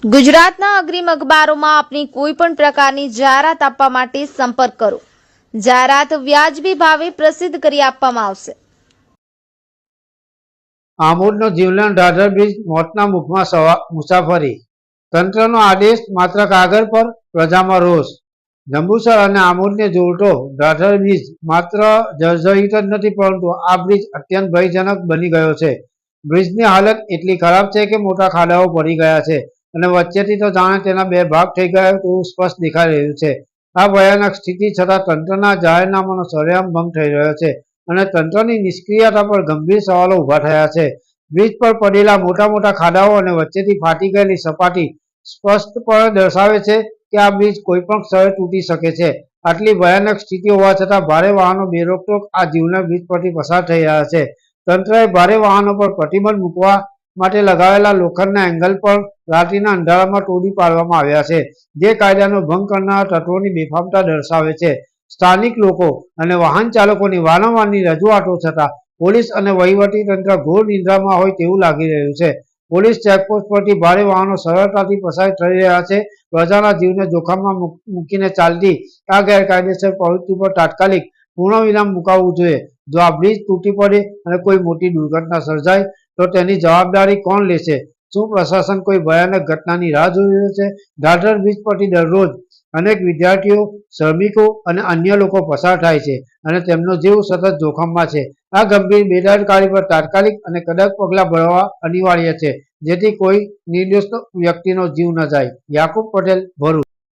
ગુજરાતના અગ્રીમ અખબારોમાં આપની કોઈ પણ પ્રકારની જાહેરાત આપવા માટે સંપર્ક કરો। જાહેરાત વ્યાજબી ભાવે પ્રસિદ્ધ કરી આપવામાં આવશે। આમોદનો જીવલેણ ઢાઢર બ્રિજ મોતના મુખમાં મુસાફરી। તંત્રનો આદેશ માત્ર કાગળ પર, પ્રજામાં રોષ। જંબુસર અને આમોદને જોડતો ઢાઢર બ્રિજ માત્ર જર્જરિત જ નથી, પરંતુ આ બ્રિજ અત્યંત ભયજનક બની ગયો છે। બ્રિજની હાલત એટલી ખરાબ છે કે મોટા ખાડાઓ પડી ગયા છે અને વચ્ચેથી તો જાણે તેના બે ભાગ થઈ ગયા તેવું સ્પષ્ટ દેખાઈ રહ્યું છે। આ ભયાનક સ્થિતિ છતાં તંત્રના જાહેરનામાનો સરેઆમ ભંગ થઈ રહ્યો છે અને તંત્રની નિષ્ક્રિયતા પર ગંભીર સવાલો ઉભા થયા છે। બ્રિજ પર પડેલા મોટા મોટા ખાડાઓ અને વચ્ચેથી ફાટી ગયેલી સપાટી સ્પષ્ટપણે દર્શાવે છે કે આ બ્રિજ કોઈ પણ ક્ષણે તૂટી શકે છે। આટલી ભયાનક સ્થિતિ હોવા છતાં ભારે વાહનો બેરોકટોક આ જીવલેણ બ્રિજ પરથી પસાર થઈ રહ્યા છે। તંત્રએ ભારે વાહનો પર પ્રતિબંધ મૂકવા માટે લગાવેલા લોખંડના એંગલ પર રાત્રિના અંધારામાં તોડી પાડવામાં આવ્યા છે, જે કાયદાનો ભંગ કરનારા તત્વોની બેફામતા દર્શાવે છે। સ્થાનિક લોકો અને વાહન ચાલકોની વારંવારની રજૂઆતો છતાં પોલીસ અને વહીવટી તંત્ર ઘોર નિંદ્રામાં હોય તેવું લાગી રહ્યું છે। પોલીસ ચેકપોસ્ટ પરથી ભારે વાહનો સરળતાથી પસાર થઈ રહ્યા છે। પ્રજાના જીવને જોખમમાં મૂકીને ચાલતી આ ગેરકાયદેસર પ્રવૃત્તિ પર તાત્કાલિક પૂર્ણવિરામ મુકાવવું જોઈએ। જો આ બ્રિજ તૂટી પડે અને કોઈ મોટી દુર્ઘટના સર્જાય તો તેની જવાબદારી કોણ લેશે? શું પ્રશાસન કોઈ ભયાનક ઘટનાની રાહ જોઈ રહ્યું છે? ઢાઢર બ્રિજ પરથી દરરોજ અનેક વિદ્યાર્થીઓ, શ્રમિકો અને અન્ય લોકો પસાર થાય છે અને તેમનો જીવ સતત જોખમમાં છે। આ ગંભીર બેદરકારી પર તાત્કાલિક અને કડક પગલાં ભરવા અનિવાર્ય છે, જેથી કોઈ નિર્દોષ વ્યક્તિનો જીવ ન જાય। યાકુબ પટેલ, ભરૂચ।